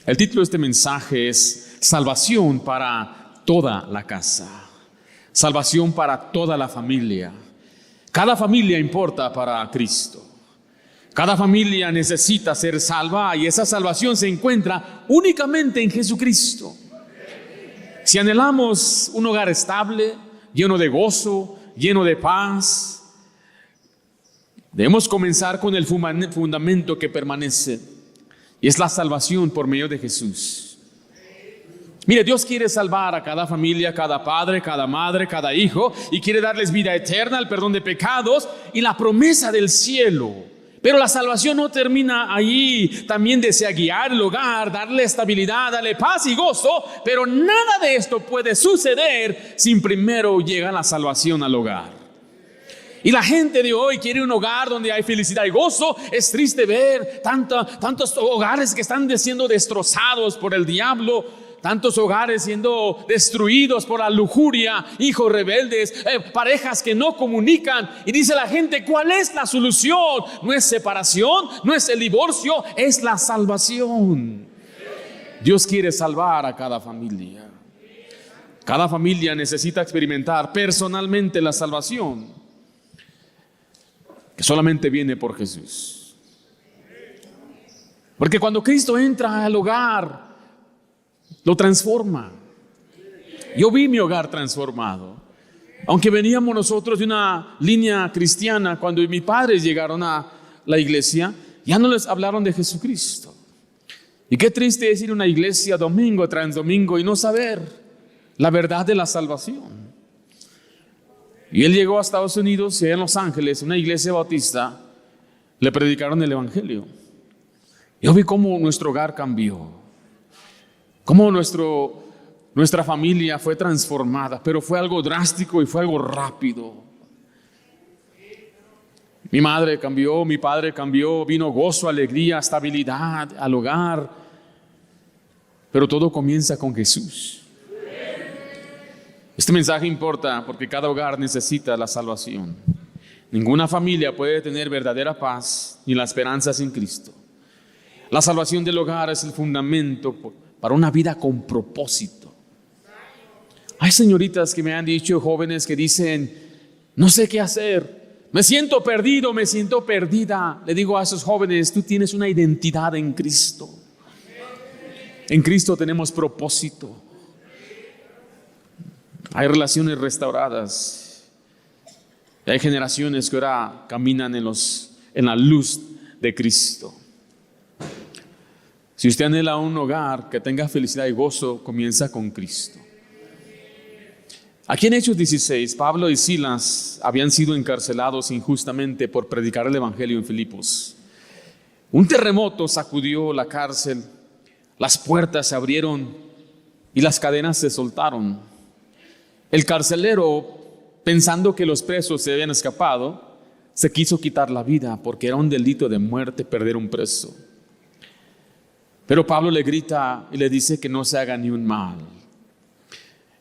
El título de este mensaje es Salvación para toda la casa. Salvación para toda la familia. Cada familia importa para Cristo. Cada familia necesita ser salva y esa salvación se encuentra únicamente en Jesucristo. Si anhelamos un hogar estable, lleno de gozo, lleno de paz, debemos comenzar con el fundamento que permanece y es la salvación por medio de Jesús. Mire, Dios quiere salvar a cada familia, cada padre, cada madre, cada hijo y quiere darles vida eterna, el perdón de pecados y la promesa del cielo. Pero la salvación no termina allí. También desea guiar el hogar, darle estabilidad, darle paz y gozo. Pero nada de esto puede suceder sin primero llegar la salvación al hogar. Y la gente de hoy quiere un hogar donde hay felicidad y gozo. Es triste ver tantos hogares que están siendo destrozados por el diablo. Tantos hogares siendo destruidos por la lujuria, hijos rebeldes, parejas que no comunican. Y dice la gente, ¿cuál es la solución? No es separación, no es el divorcio, es la salvación. Dios quiere salvar a cada familia. Cada familia necesita experimentar personalmente la salvación, que solamente viene por Jesús. Porque cuando Cristo entra al hogar, lo transforma. Yo vi mi hogar transformado. Aunque veníamos nosotros de una línea cristiana, cuando mis padres llegaron a la iglesia, ya no les hablaron de Jesucristo. Y qué triste es ir a una iglesia domingo tras domingo y no saber la verdad de la salvación. Y él llegó a Estados Unidos y en Los Ángeles, una iglesia bautista, le predicaron el evangelio. Yo vi cómo nuestro hogar cambió. Cómo nuestra familia fue transformada, pero fue algo drástico y fue algo rápido. Mi madre cambió, mi padre cambió, vino gozo, alegría, estabilidad al hogar. Pero todo comienza con Jesús. Este mensaje importa porque cada hogar necesita la salvación. Ninguna familia puede tener verdadera paz ni la esperanza sin Cristo. La salvación del hogar es el fundamento para una vida con propósito. Hay señoritas que me han dicho, jóvenes que dicen, no sé qué hacer, me siento perdido, me siento perdida. Le digo a esos jóvenes, tú tienes una identidad en Cristo. En Cristo tenemos propósito. Hay relaciones restauradas. Y hay generaciones que ahora caminan en la luz de Cristo. Si usted anhela un hogar que tenga felicidad y gozo, comienza con Cristo. Aquí en Hechos 16, Pablo y Silas habían sido encarcelados injustamente por predicar el evangelio en Filipos. Un terremoto sacudió la cárcel, las puertas se abrieron y las cadenas se soltaron. El carcelero, pensando que los presos se habían escapado, se quiso quitar la vida porque era un delito de muerte perder un preso. Pero Pablo le grita y le dice que no se haga ni un mal.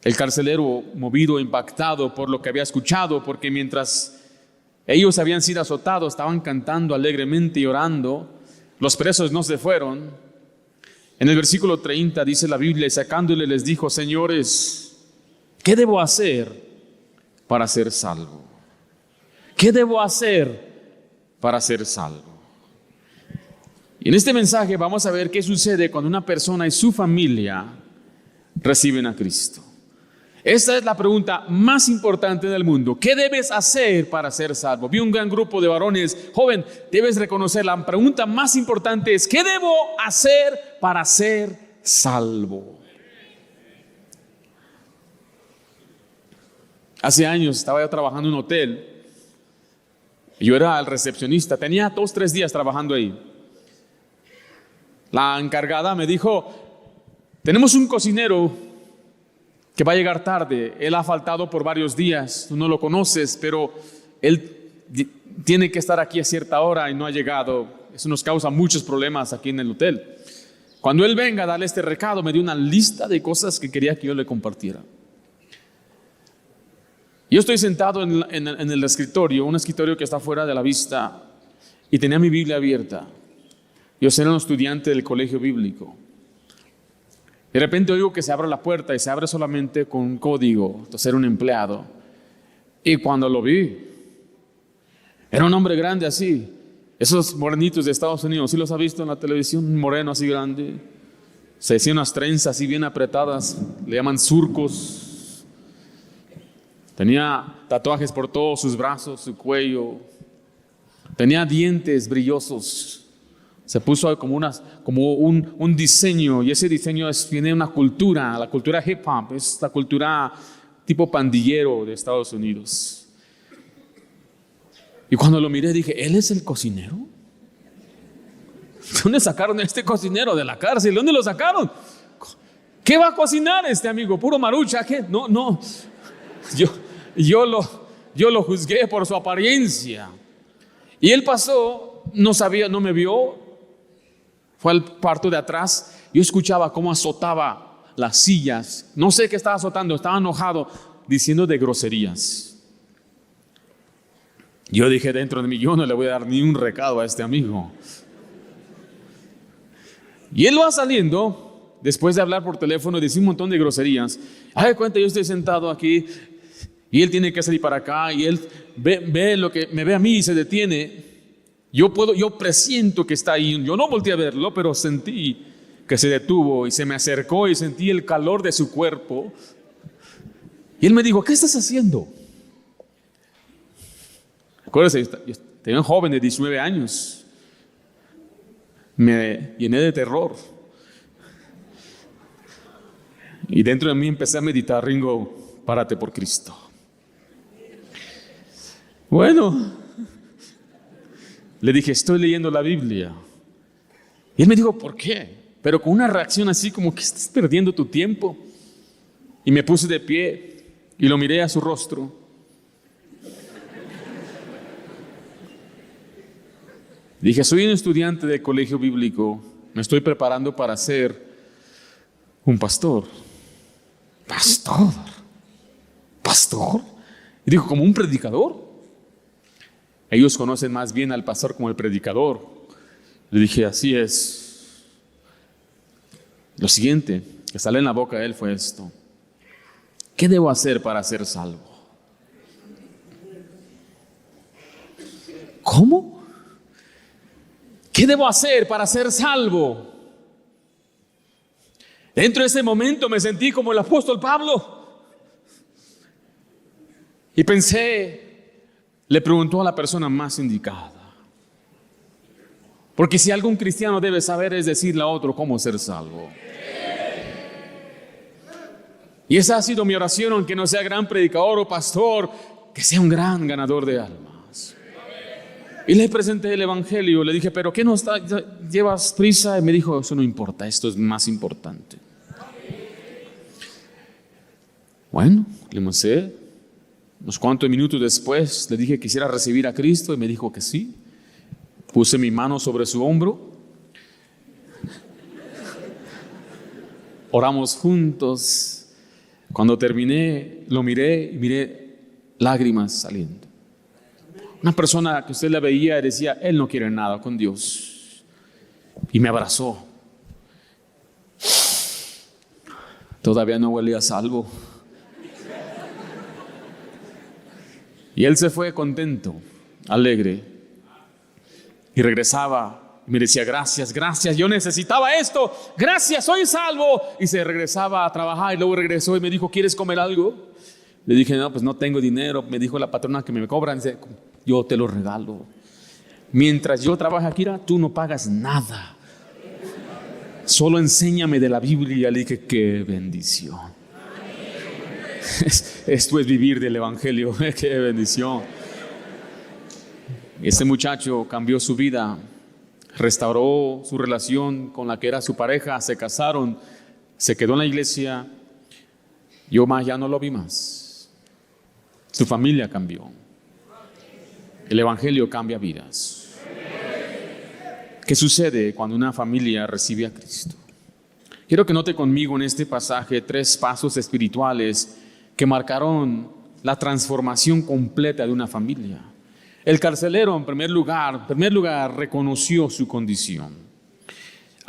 El carcelero, movido, impactado por lo que había escuchado, porque mientras ellos habían sido azotados, estaban cantando alegremente y orando, los presos no se fueron. En el versículo 30 dice la Biblia, y sacándole les dijo, señores, ¿qué debo hacer para ser salvo? ¿Qué debo hacer para ser salvo? Y en este mensaje vamos a ver qué sucede cuando una persona y su familia reciben a Cristo. Esta es la pregunta más importante del mundo. ¿Qué debes hacer para ser salvo? Vi un gran grupo de varones. Joven, debes reconocer, la pregunta más importante es, ¿qué debo hacer para ser salvo? Hace años estaba yo trabajando en un hotel. Yo era el recepcionista. Tenía 2-3 días trabajando ahí. La encargada me dijo, tenemos un cocinero que va a llegar tarde. Él ha faltado por varios días. Tú no lo conoces, pero él tiene que estar aquí a cierta hora y no ha llegado. Eso nos causa muchos problemas aquí en el hotel. Cuando él venga a darle este recado, me dio una lista de cosas que quería que yo le compartiera. Yo estoy sentado en el escritorio, un escritorio que está fuera de la vista, y tenía mi Biblia abierta. Yo era un estudiante del colegio bíblico. De repente oigo que se abre la puerta y se abre solamente con un código. Entonces era un empleado. Y cuando lo vi, era un hombre grande así. Esos morenitos de Estados Unidos, ¿sí los ha visto en la televisión? Un moreno así grande. Se hacía unas trenzas así bien apretadas. Le llaman surcos. Tenía tatuajes por todos sus brazos, su cuello. Tenía dientes brillosos. Se puso como un diseño, y ese diseño tiene una cultura, la cultura hip hop, es la cultura tipo pandillero de Estados Unidos. Y cuando lo miré dije, ¿él es el cocinero? ¿Dónde sacaron a este cocinero? De la cárcel. ¿Dónde lo sacaron? ¿Qué va a cocinar este amigo? Puro marucha. ¿Qué? No. Yo lo juzgué por su apariencia. Y él pasó, no me vio. Fue al cuarto de atrás. Yo escuchaba cómo azotaba las sillas. No sé qué estaba azotando, estaba enojado, diciendo de groserías. Yo dije dentro de mí, yo no le voy a dar ni un recado a este amigo. Y él va saliendo, después de hablar por teléfono, decir un montón de groserías. Ay, cuenta, yo estoy sentado aquí y él tiene que salir para acá y él ve lo que me ve a mí y se detiene. Yo presiento que está ahí. Yo no volteé a verlo, pero sentí que se detuvo y se me acercó y sentí el calor de su cuerpo. Y él me dijo, ¿qué estás haciendo? Acuérdense, yo tenía un joven de 19 años. Me llené de terror. Y dentro de mí empecé a meditar, Ringo, párate por Cristo. Bueno, le dije, estoy leyendo la Biblia. Y él me dijo, ¿por qué? Pero con una reacción así como que estás perdiendo tu tiempo. Y me puse de pie y lo miré a su rostro. Dije, soy un estudiante de colegio bíblico. Me estoy preparando para ser un pastor. ¿Pastor? Y dijo, ¿como un predicador? Ellos conocen más bien al pastor como el predicador. Le dije, así es. Lo siguiente que sale en la boca de él fue esto. ¿Qué debo hacer para ser salvo? ¿Cómo? ¿Qué debo hacer para ser salvo? Dentro de ese momento me sentí como el apóstol Pablo. Y pensé, le preguntó a la persona más indicada. Porque si algún cristiano debe saber es decirle a otro cómo ser salvo. Y esa ha sido mi oración, aunque no sea gran predicador o pastor, que sea un gran ganador de almas. Y le presenté el evangelio, le dije, pero ¿qué llevas prisa? Y me dijo, eso no importa, esto es más importante. Bueno, le mostré. Unos cuantos minutos después le dije que quisiera recibir a Cristo y me dijo que sí. Puse mi mano sobre su hombro. Oramos juntos. Cuando terminé, lo miré y miré lágrimas saliendo. Una persona que usted la veía y decía, él no quiere nada con Dios. Y me abrazó. Todavía no huele a salvo. Y él se fue contento, alegre. Y regresaba y me decía, gracias, yo necesitaba esto. Gracias, soy salvo. Y se regresaba a trabajar y luego regresó y me dijo, ¿quieres comer algo? Le dije, no, pues no tengo dinero. Me dijo la patrona que me cobran. Dice, yo te lo regalo. Mientras yo trabajo aquí, tú no pagas nada. Solo enséñame de la Biblia. Le dije, qué bendición. Esto es vivir del evangelio. Qué bendición. Ese muchacho cambió su vida, restauró su relación con la que era su pareja, se casaron, se quedó en la iglesia. Yo ya no lo vi más. Su familia cambió. El evangelio cambia vidas. ¿Qué sucede cuando una familia recibe a Cristo? Quiero que note conmigo en este pasaje 3 pasos espirituales que marcaron la transformación completa de una familia. El carcelero, en primer lugar, reconoció su condición.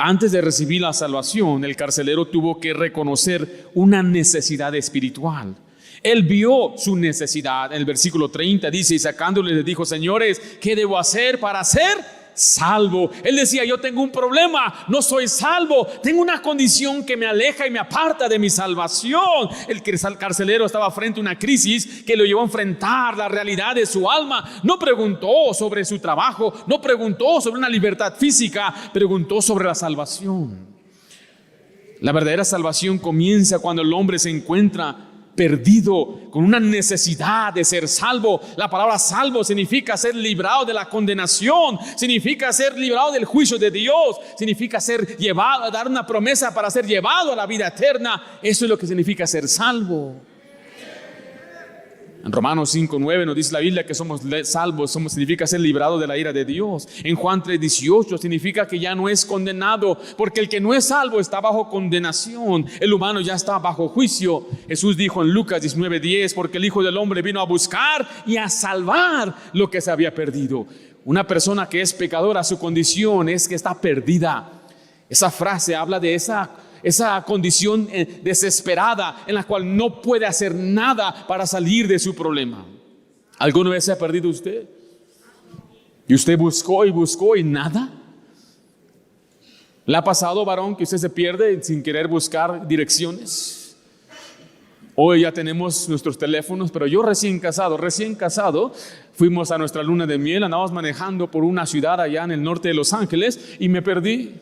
Antes de recibir la salvación, el carcelero tuvo que reconocer una necesidad espiritual. Él vio su necesidad. En el versículo 30 dice, y sacándole le dijo, señores, ¿qué debo hacer para ser salvo? Él decía, yo tengo un problema, no soy salvo, tengo una condición que me aleja y me aparta de mi salvación. El carcelero estaba frente a una crisis que lo llevó a enfrentar la realidad de su alma. No preguntó sobre su trabajo, no preguntó sobre una libertad física, preguntó sobre la salvación. La verdadera salvación comienza cuando el hombre se encuentra perdido, con una necesidad de ser salvo. La palabra salvo significa ser librado de la condenación, significa ser librado del juicio de Dios, significa ser llevado, dar una promesa para ser llevado a la vida eterna. Eso es lo que significa ser salvo. En Romanos 5:9 nos dice la Biblia que somos salvos, significa ser librados de la ira de Dios. En Juan 3:18 significa que ya no es condenado, porque el que no es salvo está bajo condenación. El humano ya está bajo juicio. Jesús dijo en Lucas 19:10, porque el Hijo del Hombre vino a buscar y a salvar lo que se había perdido. Una persona que es pecadora, su condición es que está perdida. Esa frase habla de esa condición desesperada en la cual no puede hacer nada para salir de su problema. ¿Alguna vez se ha perdido usted? ¿Y usted buscó y nada? ¿Le ha pasado, varón, que usted se pierde sin querer buscar direcciones? Hoy ya tenemos nuestros teléfonos, pero yo recién casado, fuimos a nuestra luna de miel, andábamos manejando por una ciudad allá en el norte de Los Ángeles y me perdí.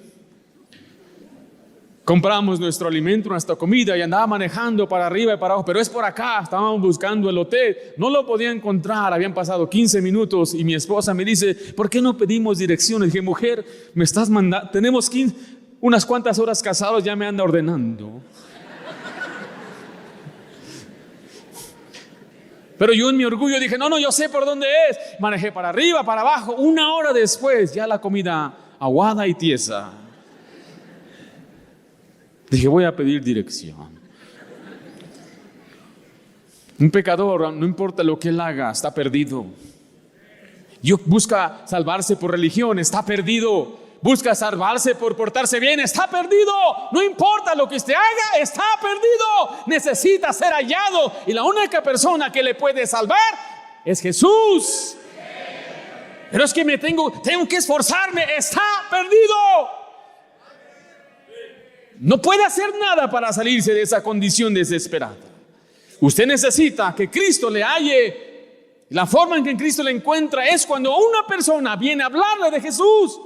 Compramos nuestro alimento, nuestra comida y andaba manejando para arriba y para abajo, pero es por acá, estábamos buscando el hotel, no lo podía encontrar, habían pasado 15 minutos y mi esposa me dice, ¿por qué no pedimos direcciones? Dije, mujer, me estás mandando, tenemos unas cuantas horas casados, ya me anda ordenando. Pero yo en mi orgullo dije, no, yo sé por dónde es. Manejé para arriba, para abajo, 1 hora después, ya la comida aguada y tiesa. Dije, voy a pedir dirección. Un pecador, no importa lo que él haga, está perdido. Busca salvarse por religión, está perdido. Busca salvarse por portarse bien, está perdido. No importa lo que usted haga, está perdido. Necesita ser hallado. Y la única persona que le puede salvar es Jesús. Pero es que tengo que esforzarme, está perdido. No puede hacer nada para salirse de esa condición desesperada. Usted necesita que Cristo le halle. La forma en que Cristo le encuentra es cuando una persona viene a hablarle de Jesús.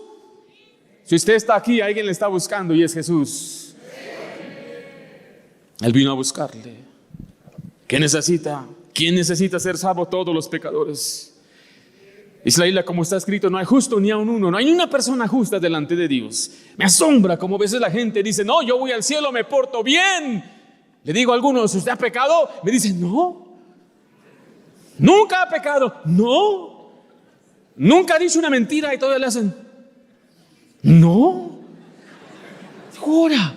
Si usted está aquí, alguien le está buscando y es Jesús. Él vino a buscarle. ¿Qué necesita? ¿Quién necesita ser salvo? Todos los pecadores. Dice la Biblia, como está escrito, no hay justo ni aun uno, no hay ni una persona justa delante de Dios. Me asombra como a veces la gente dice, no, yo voy al cielo, me porto bien. Le digo a algunos, ¿usted ha pecado? Me dicen, no. Nunca ha pecado, no. Nunca ha dicho una mentira y todavía le hacen, no. Ahora,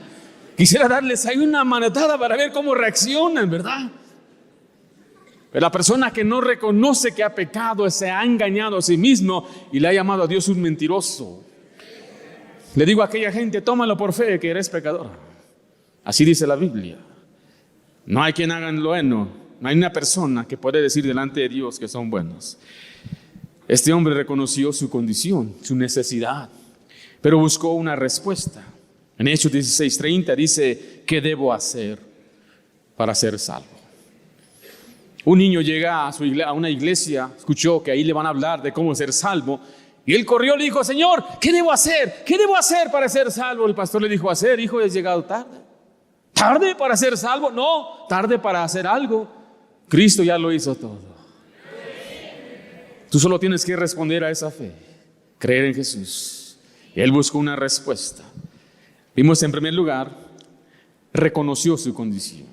quisiera darles ahí una manotada para ver cómo reaccionan, ¿verdad? Pero la persona que no reconoce que ha pecado se ha engañado a sí mismo y le ha llamado a Dios un mentiroso. Le digo a aquella gente, tómalo por fe que eres pecador. Así dice la Biblia. No hay quien haga lo bueno. No hay una persona que puede decir delante de Dios que son buenos. Este hombre reconoció su condición, su necesidad, pero buscó una respuesta. En Hechos 16:30 dice, ¿qué debo hacer para ser salvo? Un niño llega a una iglesia, escuchó que ahí le van a hablar de cómo ser salvo, y él corrió y le dijo, Señor, ¿qué debo hacer? ¿Qué debo hacer para ser salvo? El pastor le dijo, hijo, has llegado tarde. ¿Tarde para ser salvo? No, tarde para hacer algo. Cristo ya lo hizo todo. Tú solo tienes que responder a esa fe, creer en Jesús. Y él buscó una respuesta. Vimos en primer lugar, reconoció su condición.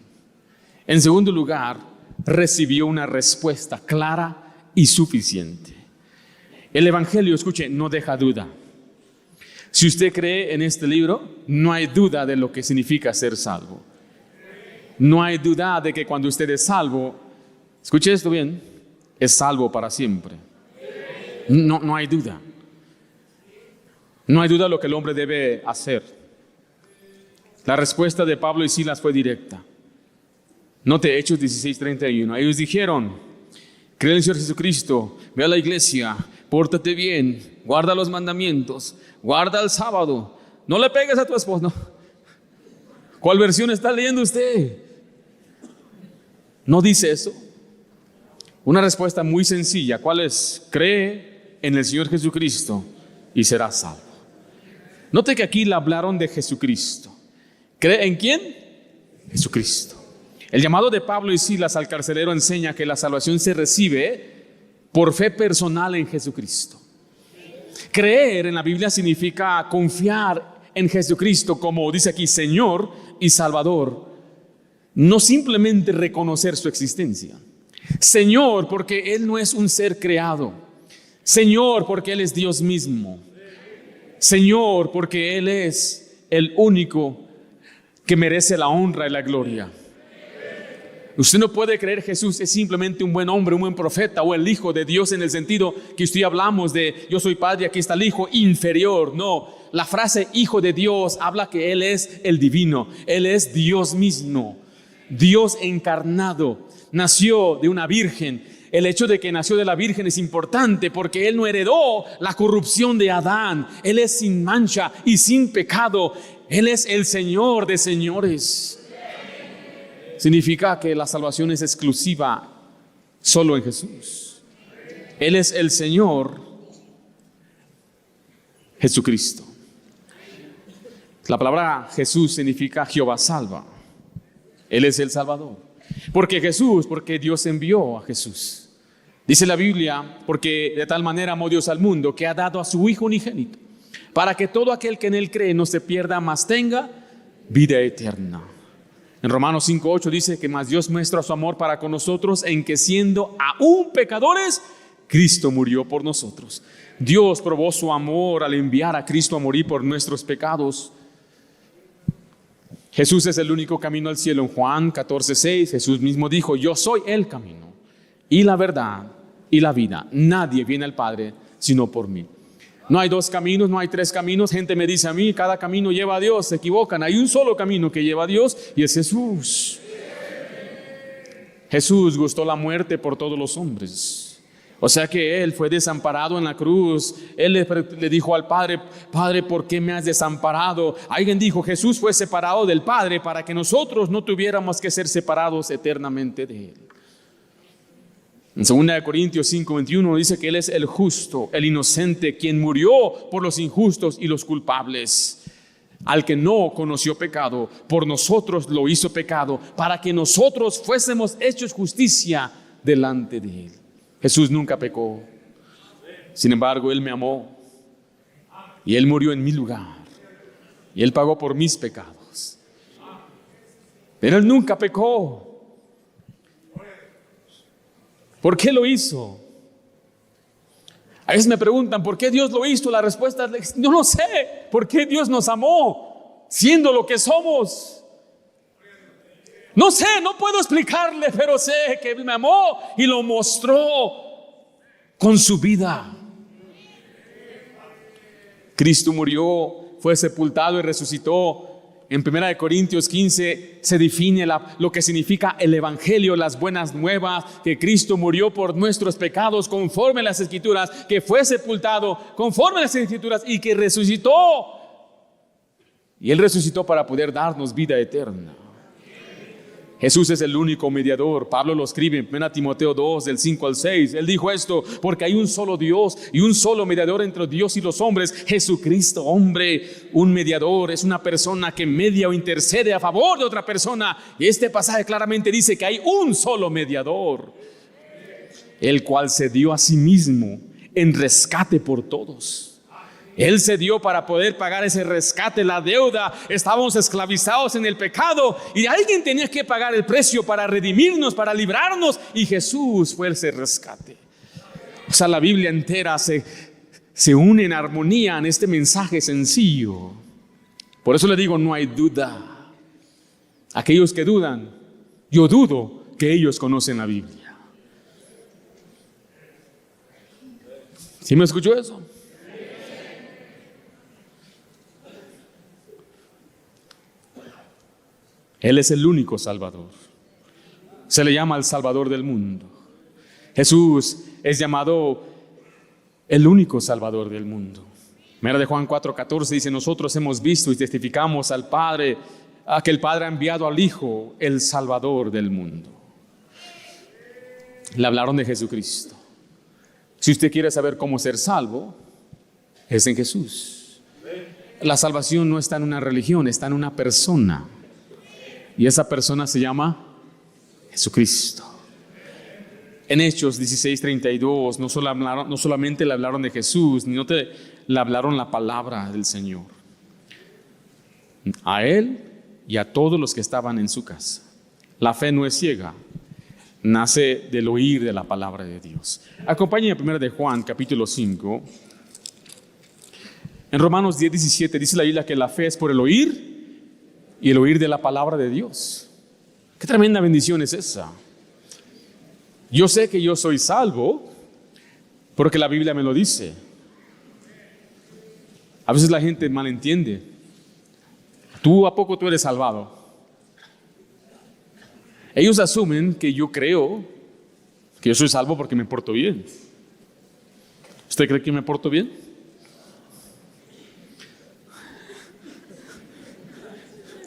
En segundo lugar, recibió una respuesta clara y suficiente. El Evangelio, escuche, no deja duda. Si usted cree en este libro, no hay duda de lo que significa ser salvo. No hay duda de que cuando usted es salvo, escuche esto bien, es salvo para siempre. No hay duda. No hay duda de lo que el hombre debe hacer. La respuesta de Pablo y Silas fue directa. Note Hechos 16:31. Ellos dijeron: cree en el Señor Jesucristo, ve a la iglesia, pórtate bien, guarda los mandamientos, guarda el sábado, no le pegues a tu esposo. ¿Cuál versión está leyendo usted? ¿No dice eso? Una respuesta muy sencilla. ¿Cuál es? Cree en el Señor Jesucristo y serás salvo. Note que aquí le hablaron de Jesucristo. ¿Cree en quién? Jesucristo. El llamado de Pablo y Silas al carcelero enseña que la salvación se recibe por fe personal en Jesucristo. Creer en la Biblia significa confiar en Jesucristo como dice aquí, Señor y Salvador. No simplemente reconocer su existencia. Señor, porque Él no es un ser creado. Señor, porque Él es Dios mismo. Señor, porque Él es el único que merece la honra y la gloria. Usted no puede creer Jesús es simplemente un buen hombre, un buen profeta o el Hijo de Dios en el sentido que usted hablamos de yo soy padre, aquí está el Hijo inferior. No, la frase Hijo de Dios habla que Él es el divino. Él es Dios mismo, Dios encarnado. Nació de una virgen. El hecho de que nació de la virgen es importante porque Él no heredó la corrupción de Adán. Él es sin mancha y sin pecado. Él es el Señor de señores. Significa que la salvación es exclusiva solo en Jesús. Él es el Señor Jesucristo. La palabra Jesús significa Jehová salva. Él es el Salvador. Porque Dios envió a Jesús. Dice la Biblia, porque de tal manera amó Dios al mundo que ha dado a su Hijo unigénito, para que todo aquel que en Él cree no se pierda, mas tenga vida eterna. En Romanos 5:8 dice que más Dios muestra su amor para con nosotros en que siendo aún pecadores, Cristo murió por nosotros. Dios probó su amor al enviar a Cristo a morir por nuestros pecados. Jesús es el único camino al cielo. En Juan 14:6 Jesús mismo dijo: yo soy el camino y la verdad y la vida. Nadie viene al Padre sino por mí. No hay dos caminos, no hay tres caminos. Gente me dice a mí, cada camino lleva a Dios. Se equivocan. Hay un solo camino que lleva a Dios y es Jesús. Jesús gustó la muerte por todos los hombres. O sea que Él fue desamparado en la cruz. Él le dijo al Padre: Padre, ¿por qué me has desamparado? Alguien dijo: Jesús fue separado del Padre para que nosotros no tuviéramos que ser separados eternamente de Él. En 2 Corintios 5:21 dice que Él es el justo, el inocente, quien murió por los injustos y los culpables. Al que no conoció pecado, por nosotros lo hizo pecado, para que nosotros fuésemos hechos justicia delante de Él. Jesús nunca pecó. Sin embargo, Él me amó y Él murió en mi lugar y Él pagó por mis pecados. Pero Él nunca pecó. ¿Por qué lo hizo? A veces me preguntan, ¿por qué Dios lo hizo? La respuesta es, no lo sé. ¿Por qué Dios nos amó siendo lo que somos? No sé, no puedo explicarle, pero sé que Él me amó y lo mostró con su vida. Cristo murió, fue sepultado y resucitó. En 1 Corintios 15 se define lo que significa el Evangelio, las buenas nuevas, que Cristo murió por nuestros pecados conforme a las Escrituras, que fue sepultado conforme a las Escrituras y que resucitó. Y Él resucitó para poder darnos vida eterna. Jesús es el único mediador. Pablo lo escribe en 1 Timoteo 2, del 5 al 6. Él dijo esto: porque hay un solo Dios y un solo mediador entre Dios y los hombres, Jesucristo, hombre. Un mediador es una persona que media o intercede a favor de otra persona. Y este pasaje claramente dice que hay un solo mediador, el cual se dio a sí mismo en rescate por todos. Él se dio para poder pagar ese rescate, la deuda. Estábamos esclavizados en el pecado y alguien tenía que pagar el precio para redimirnos, para librarnos, y Jesús fue ese rescate. O sea, la Biblia entera se une en armonía en este mensaje sencillo. Por eso le digo, no hay duda. Aquellos que dudan, yo dudo que ellos conocen la Biblia. ¿Sí me escuchó eso? Él es el único Salvador. Se le llama el Salvador del mundo. Jesús es llamado el único Salvador del mundo. Mira de Juan 4:14 dice: nosotros hemos visto y testificamos al Padre, a que el Padre ha enviado al Hijo, el Salvador del mundo. Le hablaron de Jesucristo. Si usted quiere saber cómo ser salvo, es en Jesús. La salvación no está en una religión, está en una persona. Y esa persona se llama Jesucristo. En Hechos 16:32 no solamente le hablaron de Jesús, sino que le hablaron la palabra del Señor. A él y a todos los que estaban en su casa. La fe no es ciega, nace del oír de la palabra de Dios. Acompáñenme a 1 de Juan, capítulo 5. En Romanos 10:17 dice la Biblia que la fe es por el oír y el oír de la palabra de Dios. Qué tremenda bendición es esa. Yo sé que yo soy salvo porque la Biblia me lo dice. A veces la gente malentiende. ¿Tú a poco tú eres salvado? Ellos asumen que yo creo que yo soy salvo porque me porto bien. ¿Usted cree que me porto bien?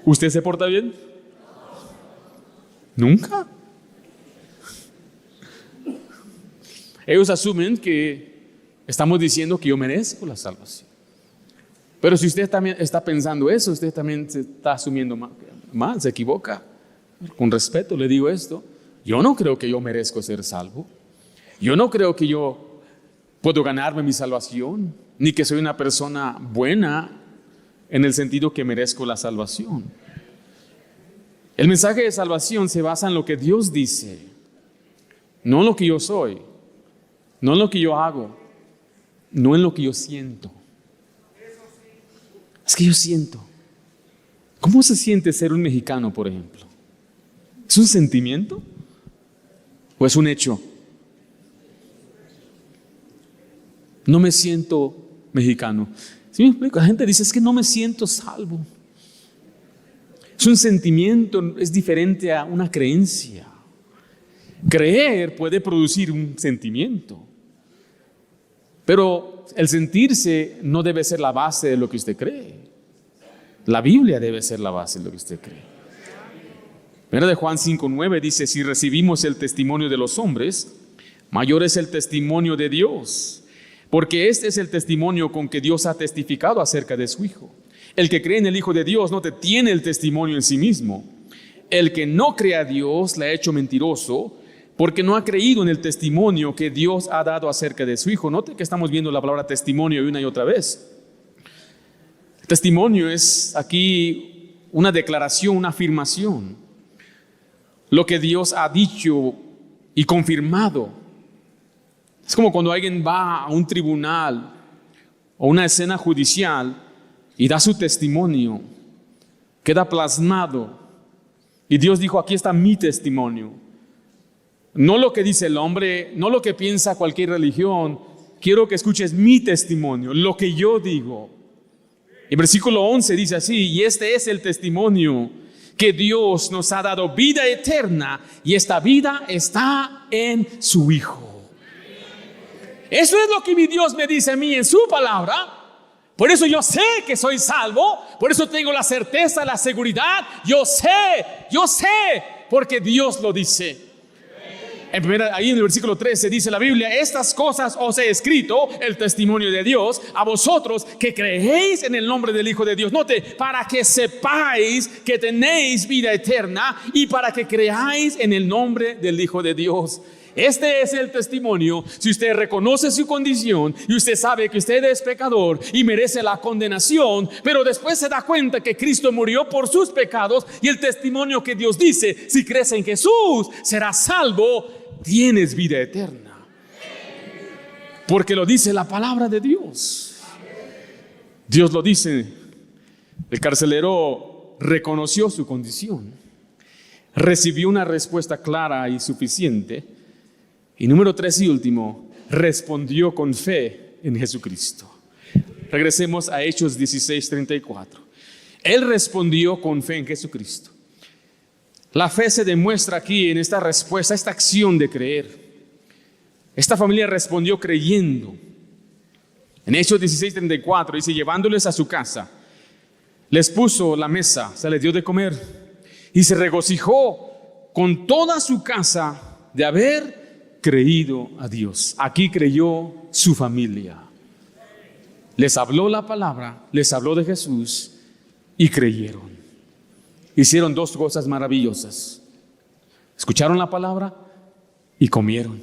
¿Usted se porta bien? ¿Nunca? Ellos asumen que estamos diciendo que yo merezco la salvación. Pero si usted también está pensando eso, usted también se está asumiendo mal, se equivoca. Con respeto le digo esto: yo no creo que yo merezco ser salvo. Yo no creo que yo puedo ganarme mi salvación, ni que soy una persona buena en el sentido que merezco la salvación. El mensaje de salvación se basa en lo que Dios dice, no en lo que yo soy, no en lo que yo hago, no en lo que yo siento. Es que yo siento. ¿Cómo se siente ser un mexicano, por ejemplo? ¿Es un sentimiento o es un hecho? No me siento mexicano. ¿Sí me explico? La gente dice: es que no me siento salvo. Es un sentimiento, es diferente a una creencia. Creer puede producir un sentimiento, pero el sentirse no debe ser la base de lo que usted cree. La Biblia debe ser la base de lo que usted cree. Primera de Juan 5:9 dice: si recibimos el testimonio de los hombres, mayor es el testimonio de Dios, porque este es el testimonio con que Dios ha testificado acerca de su Hijo. El que cree en el Hijo de Dios no tiene el testimonio en sí mismo. El que no cree a Dios le ha hecho mentiroso, porque no ha creído en el testimonio que Dios ha dado acerca de su Hijo. Note que estamos viendo la palabra testimonio una y otra vez. Testimonio es aquí una declaración, una afirmación. Lo que Dios ha dicho y confirmado. Es como cuando alguien va a un tribunal o una escena judicial y da su testimonio. Queda plasmado. Y Dios dijo: aquí está mi testimonio. No lo que dice el hombre, no lo que piensa cualquier religión. Quiero que escuches mi testimonio, lo que yo digo. Y versículo 11 dice así: y este es el testimonio, que Dios nos ha dado vida eterna, y esta vida está en su Hijo. Eso es lo que mi Dios me dice a mí en su palabra. Por eso yo sé que soy salvo, por eso tengo la certeza, la seguridad. Yo sé, porque Dios lo dice. Ahí en el versículo 13 dice la Biblia: estas cosas os he escrito, el testimonio de Dios, a vosotros que creéis en el nombre del Hijo de Dios. Note: para que sepáis que tenéis vida eterna y para que creáis en el nombre del Hijo de Dios. Este es el testimonio. Si usted reconoce su condición y usted sabe que usted es pecador y merece la condenación, pero después se da cuenta que Cristo murió por sus pecados, y el testimonio que Dios dice: si crees en Jesús serás salvo, tienes vida eterna. Porque lo dice la palabra de Dios. Dios lo dice. El carcelero reconoció su condición, recibió una respuesta clara y suficiente. Y número 3 y último, respondió con fe en Jesucristo. Regresemos a Hechos 16:34. Él respondió con fe en Jesucristo. La fe se demuestra aquí en esta respuesta, esta acción de creer. Esta familia respondió creyendo. En Hechos 16:34 dice, llevándoles a su casa, les puso la mesa, se les dio de comer y se regocijó con toda su casa de haber creído a Dios. Aquí creyó su familia. Les habló la palabra, les habló de Jesús y creyeron. Hicieron dos cosas maravillosas. Escucharon la palabra y comieron.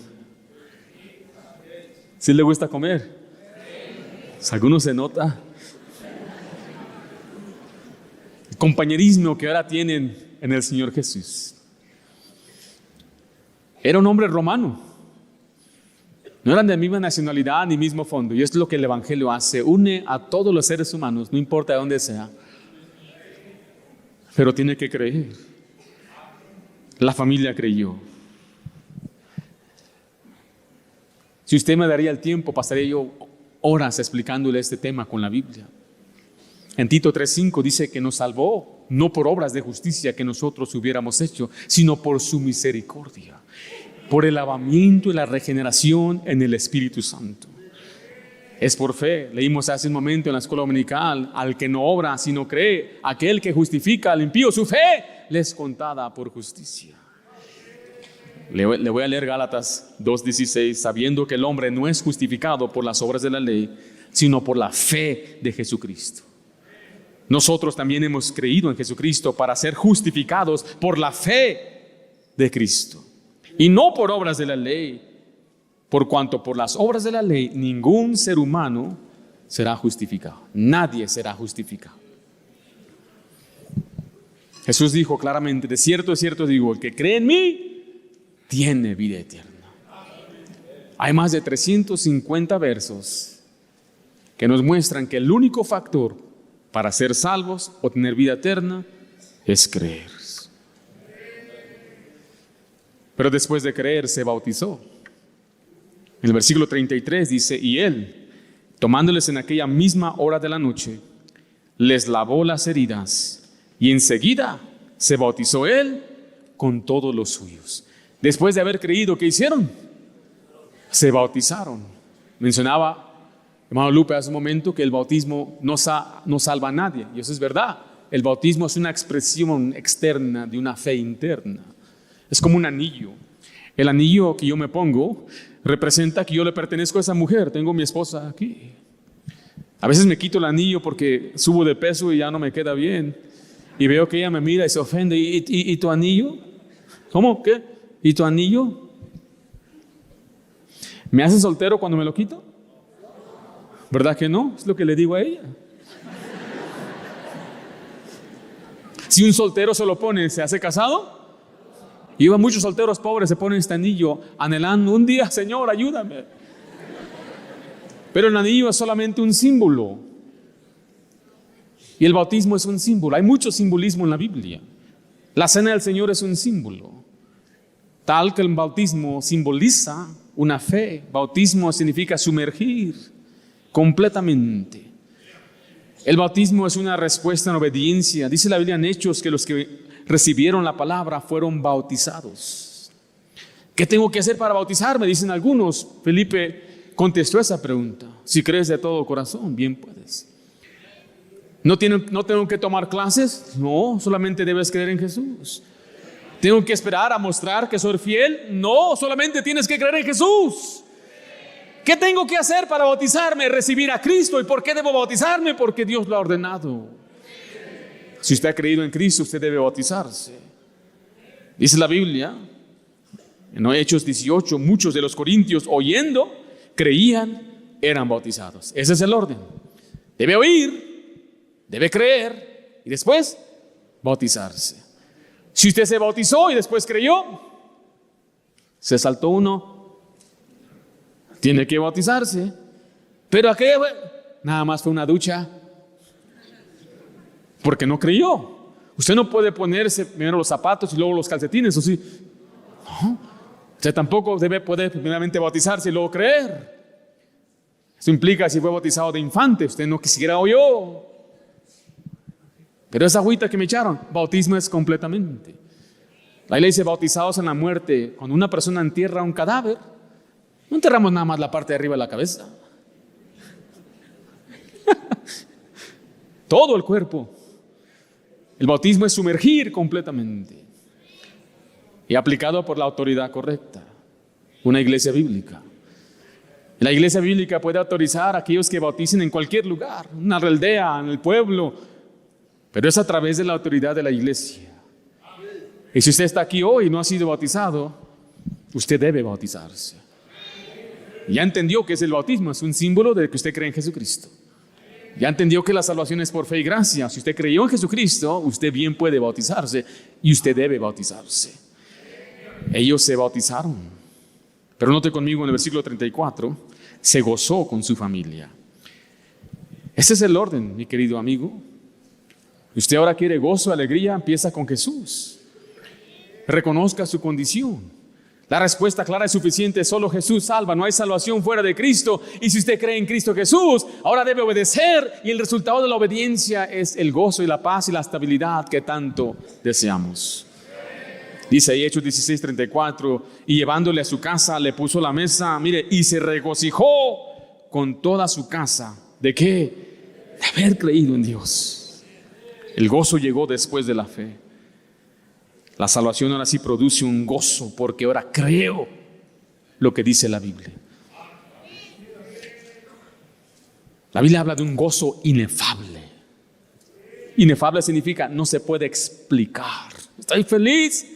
¿Sí le gusta comer? Algunos se nota. El compañerismo que ahora tienen en el Señor Jesús. Era un hombre romano. No eran de misma nacionalidad ni mismo fondo. Y es lo que el Evangelio hace. Une a todos los seres humanos, no importa de dónde sea. Pero tiene que creer. La familia creyó. Si usted me daría el tiempo, pasaría yo horas explicándole este tema con la Biblia. En Tito 3:5 dice que nos salvó, no por obras de justicia que nosotros hubiéramos hecho, sino por su misericordia, por el lavamiento y la regeneración en el Espíritu Santo. Es por fe. Leímos hace un momento en la escuela dominical, al que no obra, sino cree, aquel que justifica al impío, su fe le es contada por justicia. Le voy a leer Gálatas 2:16, sabiendo que el hombre no es justificado por las obras de la ley, sino por la fe de Jesucristo. Nosotros también hemos creído en Jesucristo para ser justificados por la fe de Cristo, y no por obras de la ley, por cuanto por las obras de la ley ningún ser humano será justificado. Nadie será justificado. Jesús dijo claramente, de cierto digo, el que cree en mí tiene vida eterna. Hay más de 350 versos que nos muestran que el único factor para ser salvos o tener vida eterna es creer. Pero después de creer se bautizó. En el versículo 33 dice, y él, tomándoles en aquella misma hora de la noche, les lavó las heridas y enseguida se bautizó él con todos los suyos. Después de haber creído, ¿qué hicieron? Se bautizaron. Mencionaba hermano Lupe hace un momento que el bautismo no salva a nadie, y eso es verdad. El bautismo es una expresión externa de una fe interna. Es como un anillo. El anillo que yo me pongo representa que yo le pertenezco a esa mujer. Tengo mi esposa aquí. A veces me quito el anillo porque subo de peso y ya no me queda bien. Y veo que ella me mira y se ofende. ¿Y tu anillo? ¿Cómo? ¿Qué? ¿Y tu anillo? ¿Me hace soltero cuando me lo quito? ¿Verdad que no? Es lo que le digo a ella. Si un soltero se lo pone, ¿se hace casado? Y muchos solteros pobres se ponen este anillo anhelando un día, Señor, ayúdame. Pero el anillo es solamente un símbolo. Y el bautismo es un símbolo. Hay mucho simbolismo en la Biblia. La cena del Señor es un símbolo. Tal que el bautismo simboliza una fe. Bautismo significa sumergir completamente. El bautismo es una respuesta en obediencia. Dice la Biblia en Hechos que los que recibieron la palabra fueron bautizados. ¿Qué tengo que hacer para bautizarme? Dicen algunos. Felipe contestó esa pregunta. Si crees de todo corazón, bien puedes. ¿No tengo que tomar clases? No, solamente debes creer en Jesús. ¿Tengo que esperar a mostrar que soy fiel? No, solamente tienes que creer en Jesús. ¿Qué tengo que hacer para bautizarme? Recibir a Cristo. ¿Y por qué debo bautizarme? Porque Dios lo ha ordenado. Si usted ha creído en Cristo, usted debe bautizarse. Dice la Biblia, en Hechos 18, muchos de los corintios oyendo, creían, eran bautizados. Ese es el orden. Debe oír, debe creer y después bautizarse. Si usted se bautizó y después creyó, se saltó uno, tiene que bautizarse. Pero aquí nada más fue una ducha, porque no creyó. Usted no puede ponerse primero los zapatos y luego los calcetines, ¿o sí? No. Usted tampoco puede primeramente bautizarse y luego creer. Eso implica si fue bautizado de infante, usted no siquiera oyó. Pero esa agüita que me echaron, bautismo es completamente. La iglesia de bautizados en la muerte, cuando una persona entierra un cadáver, no enterramos nada más la parte de arriba de la cabeza. Todo el cuerpo. El bautismo es sumergir completamente y aplicado por la autoridad correcta, una iglesia bíblica. La iglesia bíblica puede autorizar a aquellos que bauticen en cualquier lugar, en una aldea, en el pueblo, pero es a través de la autoridad de la iglesia. Y si usted está aquí hoy y no ha sido bautizado, usted debe bautizarse. Ya entendió que es el bautismo, es un símbolo de que usted cree en Jesucristo. Ya entendió que la salvación es por fe y gracia. Si usted creyó en Jesucristo, usted bien puede bautizarse y usted debe bautizarse. Ellos se bautizaron, pero note conmigo en el versículo 34, se gozó con su familia. Ese es el orden, mi querido amigo. Usted ahora quiere gozo, alegría, empieza con Jesús. Reconozca su condición. La respuesta clara y suficiente: solo Jesús salva, no hay salvación fuera de Cristo. Y si usted cree en Cristo Jesús, ahora debe obedecer, y el resultado de la obediencia es el gozo y la paz y la estabilidad que tanto deseamos. Dice ahí Hechos 16:34, y llevándole a su casa le puso la mesa, mire, y se regocijó con toda su casa. ¿De qué? De haber creído en Dios. El gozo llegó después de la fe. La salvación ahora sí produce un gozo, porque ahora creo lo que dice la Biblia. La Biblia habla de un gozo inefable. Inefable significa no se puede explicar. Estoy feliz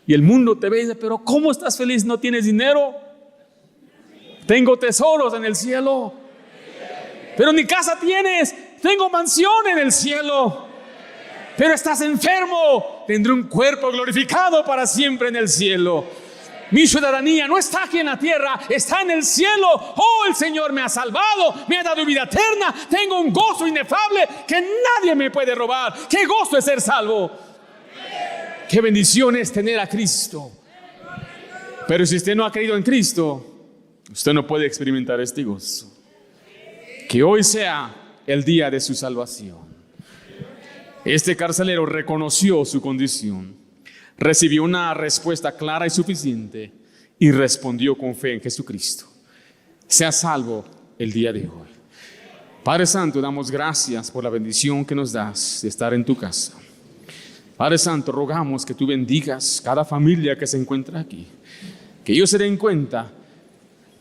y el mundo te ve y dice: pero ¿cómo estás feliz? ¿No tienes dinero? Tengo tesoros en el cielo. Pero ni casa tienes. Tengo mansión en el cielo. Pero estás enfermo, tendré un cuerpo glorificado para siempre en el cielo. Mi ciudadanía no está aquí en la tierra, está en el cielo. Oh, el Señor me ha salvado, me ha dado vida eterna. Tengo un gozo inefable que nadie me puede robar. Qué gozo es ser salvo. Qué bendición es tener a Cristo. Pero si usted no ha creído en Cristo, usted no puede experimentar este gozo. Que hoy sea el día de su salvación. Este carcelero reconoció su condición, recibió una respuesta clara y suficiente y respondió con fe en Jesucristo. Sea salvo el día de hoy. Padre Santo, damos gracias por la bendición que nos das de estar en tu casa. Padre Santo, rogamos que tú bendigas cada familia que se encuentra aquí, que ellos se den cuenta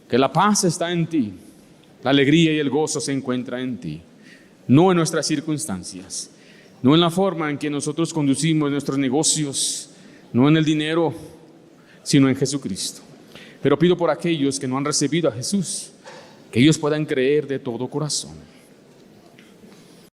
que la paz está en ti, la alegría y el gozo se encuentran en ti, no en nuestras circunstancias. No en la forma en que nosotros conducimos nuestros negocios, no en el dinero, sino en Jesucristo. Pero pido por aquellos que no han recibido a Jesús, que ellos puedan creer de todo corazón.